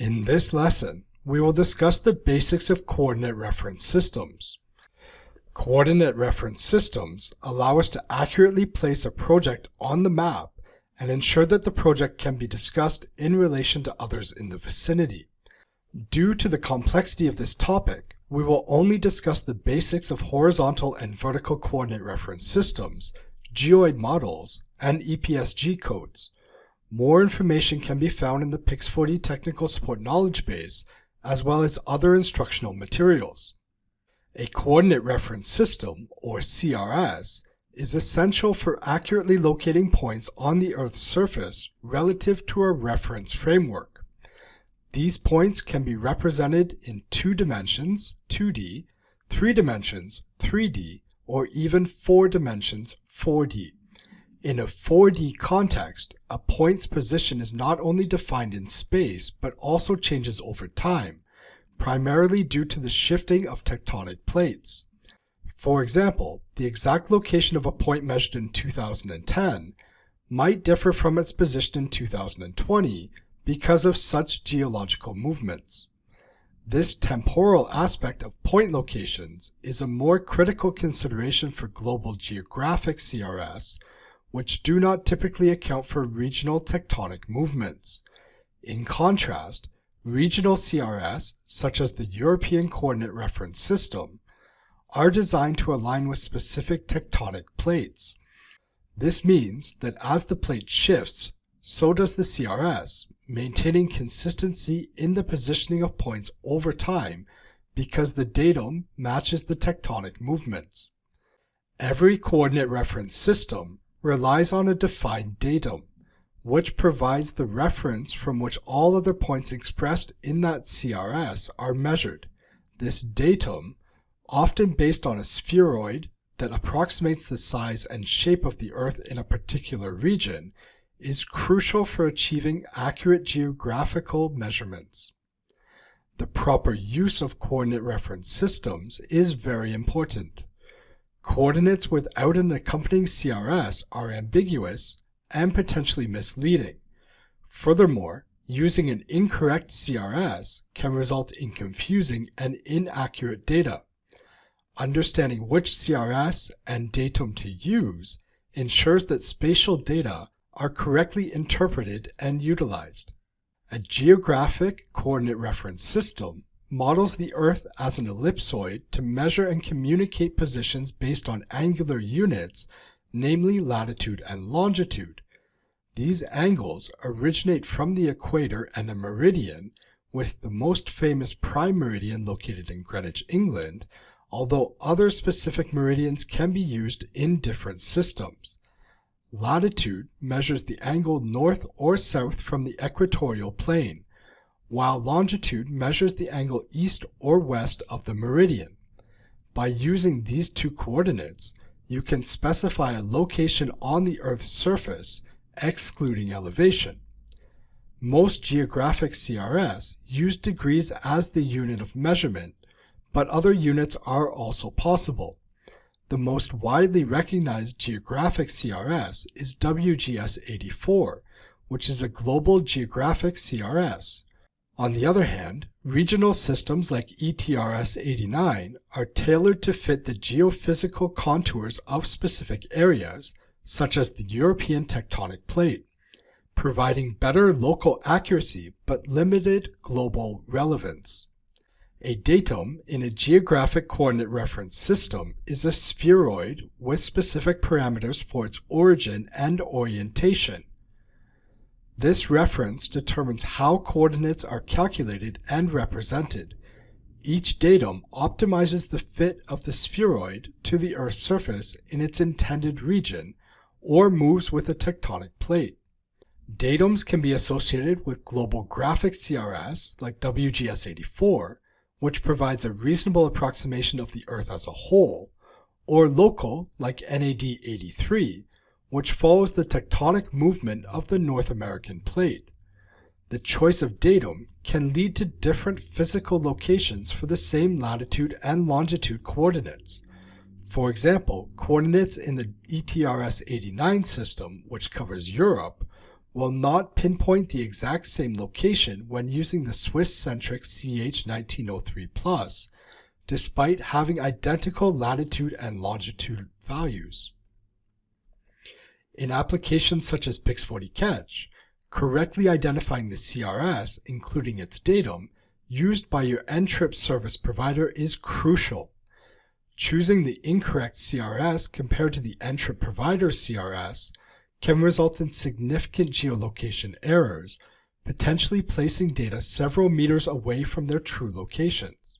In this lesson, we will discuss the basics of coordinate reference systems. Coordinate reference systems allow us to accurately place a project on the map and ensure that the project can be discussed in relation to others in the vicinity. Due to the complexity of this topic, we will only discuss the basics of horizontal and vertical coordinate reference systems, geoid models, and EPSG codes. More information can be found in the Pix4D Technical Support Knowledge Base, as well as other instructional materials. A coordinate reference system, or CRS, is essential for accurately locating points on the Earth's surface relative to a reference framework. These points can be represented in 2 dimensions, 2D, 3 dimensions, 3D, or even 4 dimensions, 4D. In a 4D context, a point's position is not only defined in space but also changes over time, primarily due to the shifting of tectonic plates. For example, the exact location of a point measured in 2010 might differ from its position in 2020 because of such geological movements. This temporal aspect of point locations is a more critical consideration for global geographic CRS, which do not typically account for regional tectonic movements. In contrast, regional CRS, such as the European Coordinate Reference System, are designed to align with specific tectonic plates. This means that as the plate shifts, so does the CRS, maintaining consistency in the positioning of points over time because the datum matches the tectonic movements. Every coordinate reference system relies on a defined datum, which provides the reference from which all other points expressed in that CRS are measured. This datum, often based on a spheroid that approximates the size and shape of the Earth in a particular region, is crucial for achieving accurate geographical measurements. The proper use of coordinate reference systems is very important. Coordinates without an accompanying CRS are ambiguous and potentially misleading. Furthermore, using an incorrect CRS can result in confusing and inaccurate data. Understanding which CRS and datum to use ensures that spatial data are correctly interpreted and utilized. A geographic coordinate reference system models the Earth as an ellipsoid to measure and communicate positions based on angular units, namely latitude and longitude. These angles originate from the equator and the meridian, with the most famous prime meridian located in Greenwich, England, although other specific meridians can be used in different systems. Latitude measures the angle north or south from the equatorial plane, while longitude measures the angle east or west of the meridian. By using these 2 coordinates, you can specify a location on the Earth's surface, excluding elevation. Most geographic CRS use degrees as the unit of measurement, but other units are also possible. The most widely recognized geographic CRS is WGS 84, which is a global geographic CRS. On the other hand, regional systems like ETRS 89 are tailored to fit the geophysical contours of specific areas, such as the European tectonic plate, providing better local accuracy but limited global relevance. A datum in a geographic coordinate reference system is a spheroid with specific parameters for its origin and orientation. This reference determines how coordinates are calculated and represented. Each datum optimizes the fit of the spheroid to the Earth's surface in its intended region, or moves with a tectonic plate. Datums can be associated with global graphic CRS like WGS 84, which provides a reasonable approximation of the Earth as a whole, or local like NAD 83, which follows the tectonic movement of the North American plate. The choice of datum can lead to different physical locations for the same latitude and longitude coordinates. For example, coordinates in the ETRS 89 system, which covers Europe, will not pinpoint the exact same location when using the Swiss-centric CH1903+, despite having identical latitude and longitude values. In applications such as Pix4D Catch, correctly identifying the CRS, including its datum, used by your N-trip service provider is crucial. Choosing the incorrect CRS compared to the N-trip provider's CRS can result in significant geolocation errors, potentially placing data several meters away from their true locations.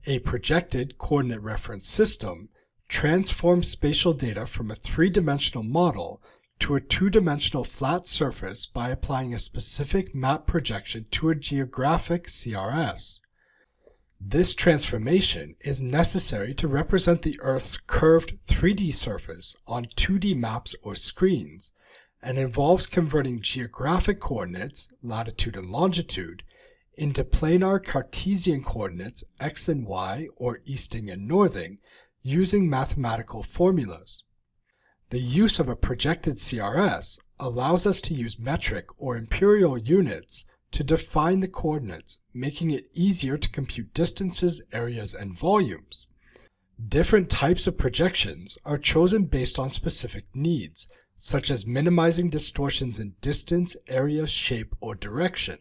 A projected coordinate reference system transforms spatial data from a three-dimensional model to a two-dimensional flat surface by applying a specific map projection to a geographic CRS. This transformation is necessary to represent the Earth's curved 3D surface on 2D maps or screens, and involves converting geographic coordinates, latitude and longitude, into planar Cartesian coordinates x and y, or easting and northing, using mathematical formulas. The use of a projected CRS allows us to use metric or imperial units to define the coordinates, making it easier to compute distances, areas, and volumes. Different types of projections are chosen based on specific needs, such as minimizing distortions in distance, area, shape, or direction.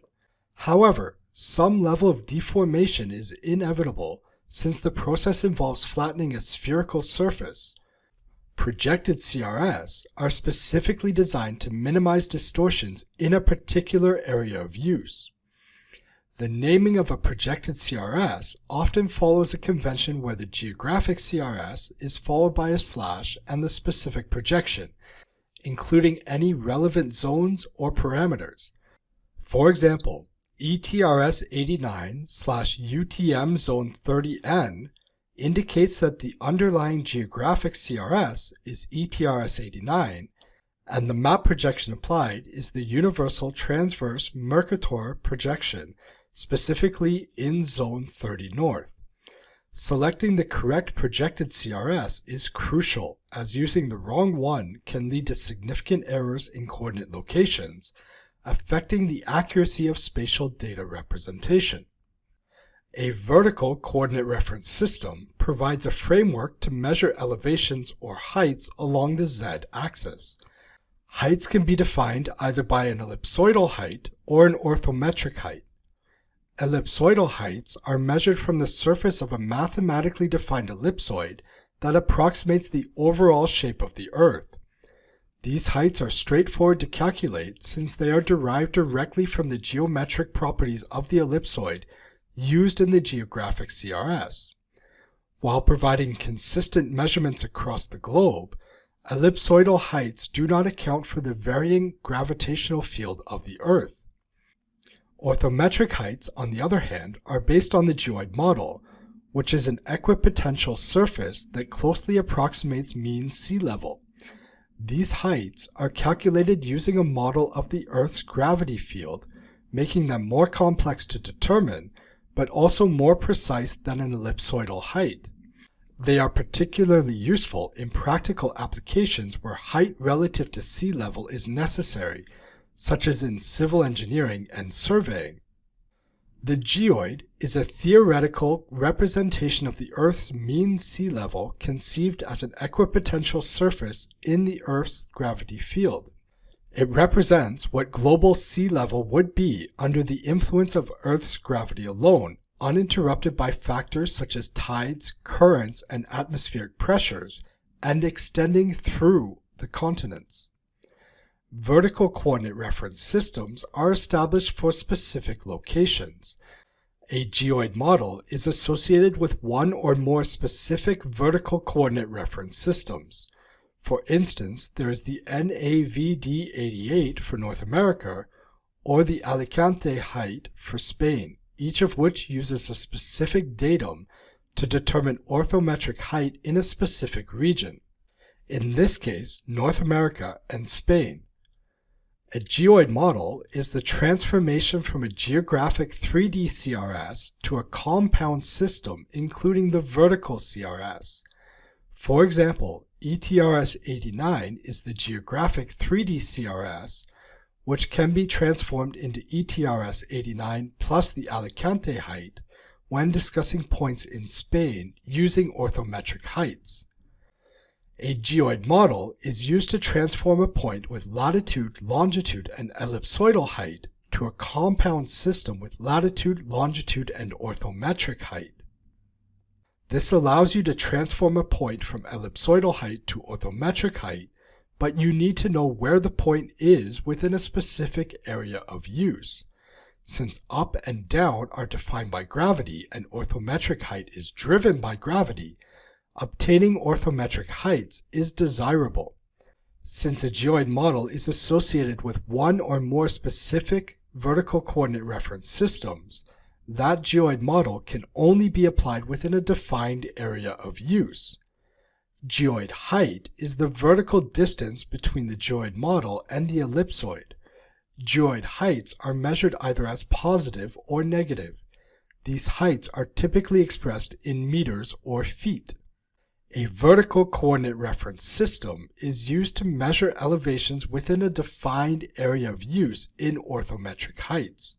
However, some level of deformation is inevitable since the process involves flattening a spherical surface. Projected CRS are specifically designed to minimize distortions in a particular area of use. The naming of a projected CRS often follows a convention where the geographic CRS is followed by a slash and the specific projection, including any relevant zones or parameters. For example, ETRS 89/UTM Zone 30N indicates that the underlying geographic CRS is ETRS 89, and the map projection applied is the Universal Transverse Mercator projection, specifically in Zone 30 North. Selecting the correct projected CRS is crucial, as using the wrong one can lead to significant errors in coordinate locations, affecting the accuracy of spatial data representation. A vertical coordinate reference system provides a framework to measure elevations or heights along the z-axis. Heights can be defined either by an ellipsoidal height or an orthometric height. Ellipsoidal heights are measured from the surface of a mathematically defined ellipsoid that approximates the overall shape of the Earth. These heights are straightforward to calculate since they are derived directly from the geometric properties of the ellipsoid used in the geographic CRS. While providing consistent measurements across the globe, ellipsoidal heights do not account for the varying gravitational field of the Earth. Orthometric heights, on the other hand, are based on the geoid model, which is an equipotential surface that closely approximates mean sea level. These heights are calculated using a model of the Earth's gravity field, making them more complex to determine, but also more precise than an ellipsoidal height. They are particularly useful in practical applications where height relative to sea level is necessary, such as in civil engineering and surveying. The geoid is a theoretical representation of the Earth's mean sea level conceived as an equipotential surface in the Earth's gravity field. It represents what global sea level would be under the influence of Earth's gravity alone, uninterrupted by factors such as tides, currents, and atmospheric pressures, and extending through the continents. Vertical coordinate reference systems are established for specific locations. A geoid model is associated with one or more specific vertical coordinate reference systems. For instance, there is the NAVD88 for North America, or the Alicante height for Spain, each of which uses a specific datum to determine orthometric height in a specific region, in this case, North America and Spain. A geoid model is the transformation from a geographic 3D CRS to a compound system including the vertical CRS. For example, ETRS 89 is the geographic 3D CRS, which can be transformed into ETRS 89 plus the Alicante height when discussing points in Spain using orthometric heights. A geoid model is used to transform a point with latitude, longitude, and ellipsoidal height to a compound system with latitude, longitude, and orthometric height. This allows you to transform a point from ellipsoidal height to orthometric height, but you need to know where the point is within a specific area of use. Since up and down are defined by gravity and orthometric height is driven by gravity, obtaining orthometric heights is desirable. Since a geoid model is associated with one or more specific vertical coordinate reference systems, that geoid model can only be applied within a defined area of use. Geoid height is the vertical distance between the geoid model and the ellipsoid. Geoid heights are measured either as positive or negative. These heights are typically expressed in meters or feet. A vertical coordinate reference system is used to measure elevations within a defined area of use in orthometric heights.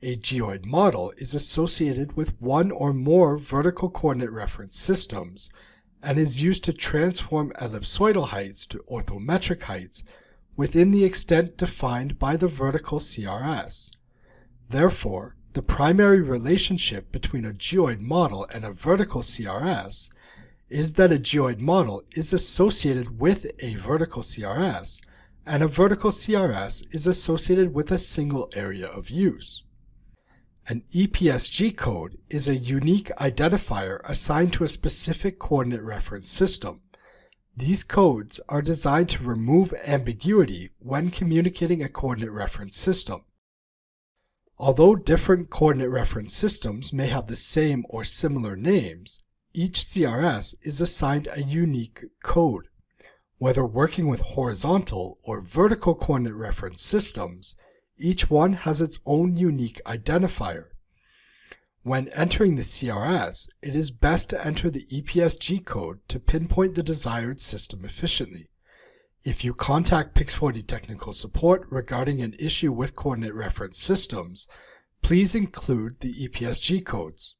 A geoid model is associated with one or more vertical coordinate reference systems and is used to transform ellipsoidal heights to orthometric heights within the extent defined by the vertical CRS. Therefore, the primary relationship between a geoid model and a vertical CRS is that a geoid model is associated with a vertical CRS, and a vertical CRS is associated with a single area of use. An EPSG code is a unique identifier assigned to a specific coordinate reference system. These codes are designed to remove ambiguity when communicating a coordinate reference system. Although different coordinate reference systems may have the same or similar names, each CRS is assigned a unique code. Whether working with horizontal or vertical coordinate reference systems, each one has its own unique identifier. When entering the CRS, it is best to enter the EPSG code to pinpoint the desired system efficiently. If you contact Pix4D technical support regarding an issue with coordinate reference systems, please include the EPSG codes.